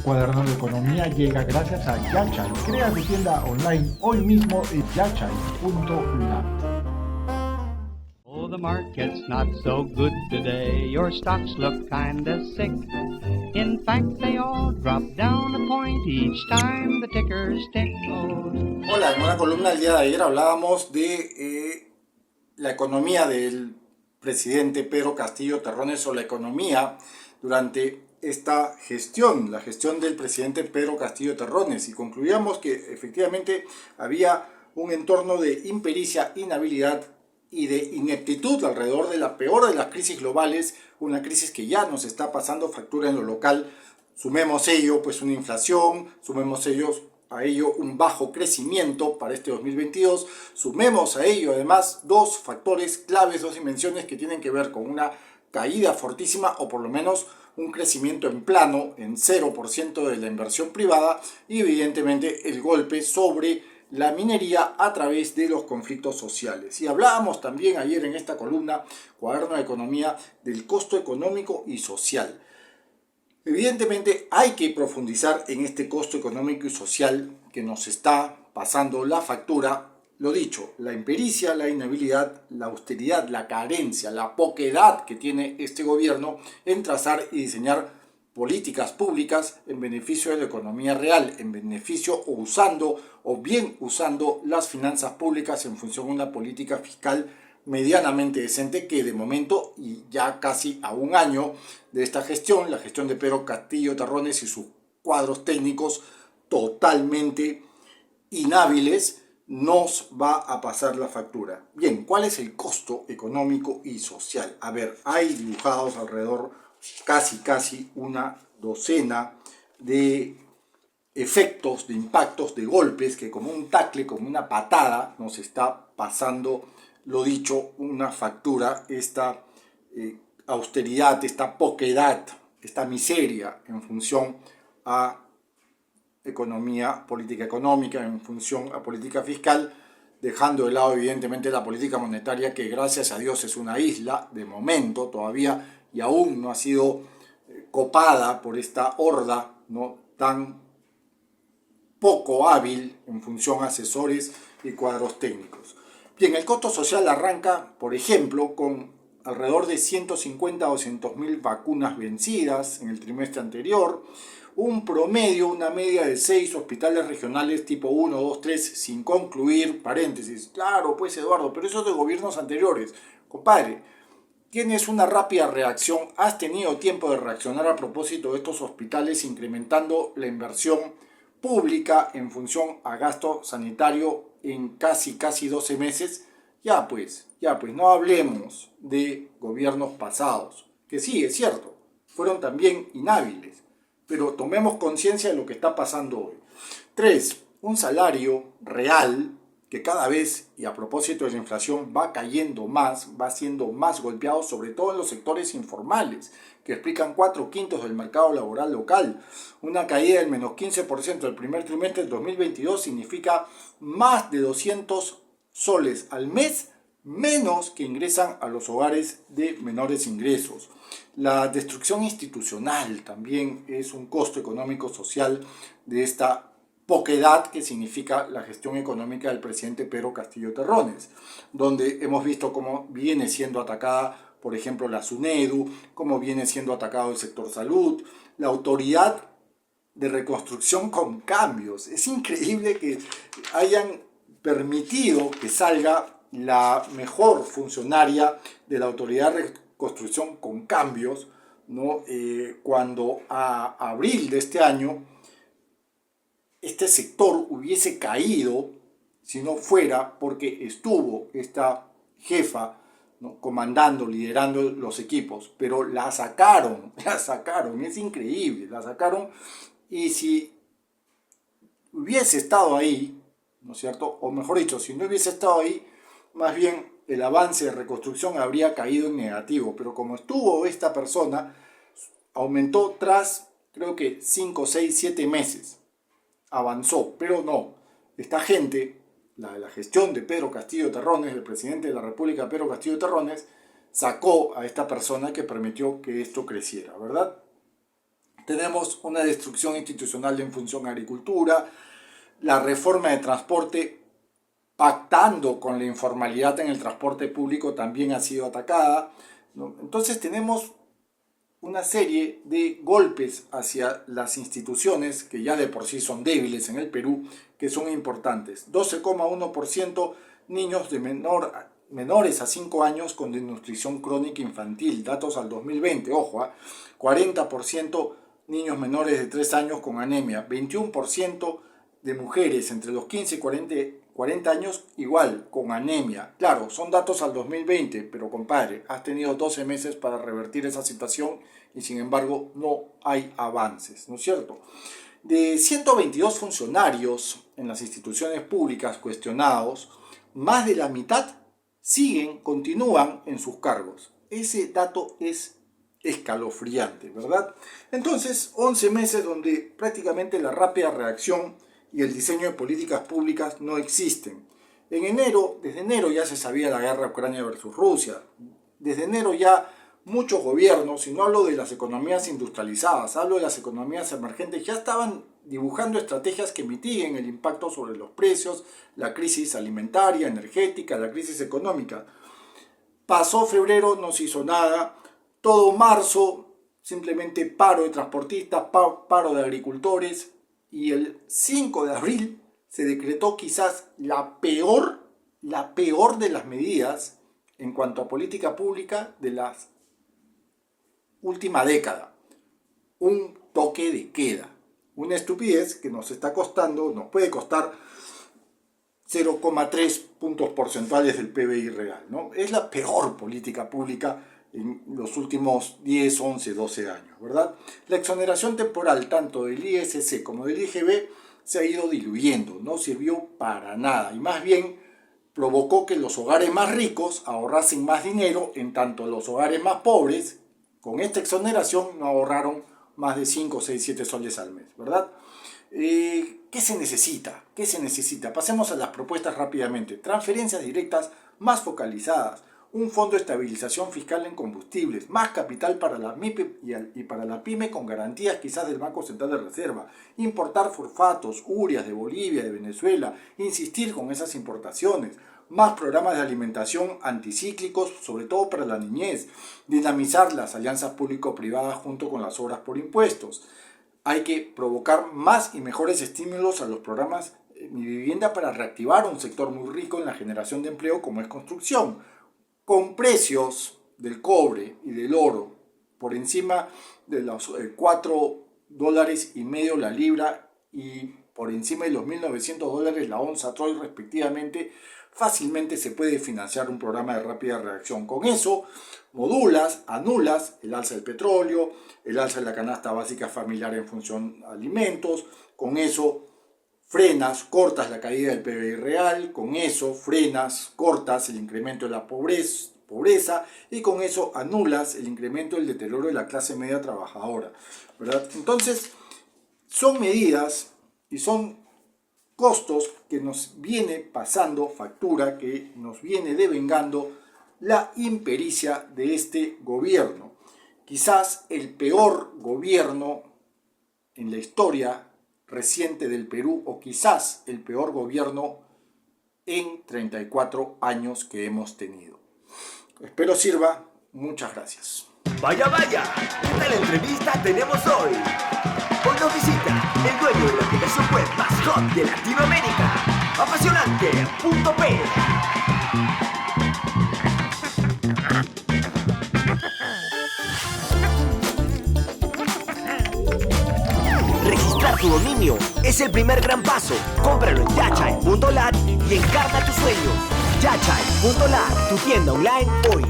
Cuaderno de Economía llega gracias a Yachai. Crea tu tienda online hoy mismo en yachai.lab. Oh, the market's not so good today. Your stocks look kinda sick. In fact, they all drop down a point each time the tickers tick. Hola, en una columna del día de ayer hablábamos de la economía del presidente Pedro Castillo Terrones, o la economía durante esta gestión, la gestión del presidente Pedro Castillo Terrones, y concluíamos que efectivamente había un entorno de impericia, inhabilidad y de ineptitud alrededor de la peor de las crisis globales, una crisis que ya nos está pasando factura en lo local. Sumemos ello pues una inflación, sumemos a ello un bajo crecimiento para este 2022, sumemos a ello además dos factores claves, dos dimensiones que tienen que ver con una caída fortísima, o por lo menos un crecimiento en plano, en 0% de la inversión privada, y evidentemente el golpe sobre la minería a través de los conflictos sociales. Y hablábamos también ayer en esta columna, Cuaderno de Economía, del costo económico y social. Evidentemente hay que profundizar en este costo económico y social que nos está pasando la factura. Lo dicho, la impericia, la inhabilidad, la austeridad, la carencia, la poquedad que tiene este gobierno en trazar y diseñar políticas públicas en beneficio de la economía real, en beneficio o bien usando las finanzas públicas en función de una política fiscal medianamente decente, que de momento, y ya casi a un año de esta gestión, la gestión de Pedro Castillo Terrones y sus cuadros técnicos totalmente inhábiles, nos va a pasar la factura. Bien, ¿cuál es el costo económico y social? A ver, hay dibujados alrededor casi una docena de efectos, de impactos, de golpes que como un tacle, como una patada, nos está pasando, lo dicho, una factura, esta austeridad, esta poquedad, esta miseria en función a economía, política económica, en función a política fiscal, dejando de lado evidentemente la política monetaria, que gracias a Dios es una isla de momento todavía y aún no ha sido copada por esta horda, ¿no?, tan poco hábil en función a asesores y cuadros técnicos. Bien, el costo social arranca, por ejemplo, con alrededor de 150 a 200 mil vacunas vencidas en el trimestre anterior, un promedio, una media de 6 hospitales regionales tipo 1, 2, 3, sin concluir, paréntesis. Claro, pues Eduardo, pero eso es de gobiernos anteriores. Compadre, tienes una rápida reacción, has tenido tiempo de reaccionar a propósito de estos hospitales, incrementando la inversión pública en función a gasto sanitario en casi 12 meses. Ya pues, no hablemos de gobiernos pasados, que sí, es cierto, fueron también inhábiles, pero tomemos conciencia de lo que está pasando hoy. 3. Un salario real que cada vez, y a propósito de la inflación, va cayendo más, va siendo más golpeado, sobre todo en los sectores informales, que explican 4/5 del mercado laboral local. Una caída del menos 15% del primer trimestre del 2022 significa más de 200 soles al mes menos que ingresan a los hogares de menores ingresos. La destrucción institucional también es un costo económico social de esta poquedad que significa la gestión económica del presidente Pedro Castillo Terrones, donde hemos visto cómo viene siendo atacada, por ejemplo, la SUNEDU, cómo viene siendo atacado el sector salud, la autoridad de reconstrucción con cambios. Es increíble que hayan permitido que salga la mejor funcionaria de la autoridad de reconstrucción con cambios, ¿no? Cuando a abril de este año este sector hubiese caído si no fuera porque estuvo esta jefa, ¿no?, comandando, liderando los equipos, pero la sacaron, es increíble, la sacaron. Y si hubiese estado ahí, ¿no es cierto?, o mejor dicho, si no hubiese estado ahí, más bien el avance de reconstrucción habría caído en negativo, pero como estuvo esta persona, aumentó tras, creo que 5, 6, 7 meses, avanzó, pero no, esta gente, la de la gestión de Pedro Castillo Terrones, el presidente de la República Pedro Castillo Terrones, sacó a esta persona que permitió que esto creciera, ¿verdad? Tenemos una destrucción institucional en función a agricultura, la reforma de transporte pactando con la informalidad en el transporte público también ha sido atacada, ¿no? Entonces tenemos una serie de golpes hacia las instituciones que ya de por sí son débiles en el Perú, que son importantes. 12,1% niños de menores a 5 años con desnutrición crónica infantil, datos al 2020, ojo, 40% niños menores de 3 años con anemia, 21% de mujeres entre los 15 y 40 años igual, con anemia. Claro, son datos al 2020, pero compadre, has tenido 12 meses para revertir esa situación y sin embargo no hay avances, ¿no es cierto? De 122 funcionarios en las instituciones públicas cuestionados, más de la mitad continúan en sus cargos. Ese dato es escalofriante, ¿verdad? Entonces, 11 meses donde prácticamente la rápida reacción y el diseño de políticas públicas no existen. Desde enero ya se sabía la guerra Ucrania versus Rusia. Desde enero ya muchos gobiernos, y no hablo de las economías industrializadas, hablo de las economías emergentes, ya estaban dibujando estrategias que mitiguen el impacto sobre los precios, la crisis alimentaria, energética, la crisis económica. Pasó febrero, no se hizo nada. Todo marzo, simplemente paro de transportistas, paro de agricultores. Y el 5 de abril se decretó quizás la peor de las medidas en cuanto a política pública de la última década. Un toque de queda. Una estupidez que nos puede costar 0,3 puntos porcentuales del PBI real, ¿no? Es la peor política pública en los últimos 10, 11, 12 años, ¿verdad? La exoneración temporal tanto del ISC como del IGB se ha ido diluyendo, no sirvió para nada y más bien provocó que los hogares más ricos ahorrasen más dinero, en tanto los hogares más pobres, con esta exoneración, no ahorraron más de 5, 6, 7 soles al mes, ¿verdad? ¿Qué se necesita? ¿Qué se necesita? Pasemos a las propuestas rápidamente. Transferencias directas más focalizadas, un fondo de estabilización fiscal en combustibles, más capital para la MIPE y para la PYME con garantías quizás del Banco Central de Reserva, importar fosfatos, ureas de Bolivia, de Venezuela, insistir con esas importaciones, más programas de alimentación anticíclicos, sobre todo para la niñez, dinamizar las alianzas público-privadas junto con las obras por impuestos. Hay que provocar más y mejores estímulos a los programas Mi Vivienda para reactivar un sector muy rico en la generación de empleo como es construcción, con precios del cobre y del oro por encima de los $4.50 la libra y por encima de los $1.900 la onza Troy respectivamente, fácilmente se puede financiar un programa de rápida reacción. Con eso anulas el alza del petróleo, el alza de la canasta básica familiar en función a alimentos, con eso cortas la caída del PBI real, con eso cortas el incremento de la pobreza y con eso anulas el incremento del deterioro de la clase media trabajadora, ¿verdad? Entonces, son medidas y son costos que nos viene pasando factura, que nos viene devengando la impericia de este gobierno. Quizás el peor gobierno en la historia reciente del Perú, o quizás el peor gobierno en 34 años que hemos tenido. Espero sirva. Muchas gracias. Vaya, vaya, ¿qué tal entrevista tenemos hoy? Hoy nos visita el dueño de la aplicación web más hot de Latinoamérica, Apasionante.p. Registrar tu dominio es el primer gran paso. Cómpralo en yachai.lat y encarna tus sueños. Yachai.lat, tu tienda online hoy.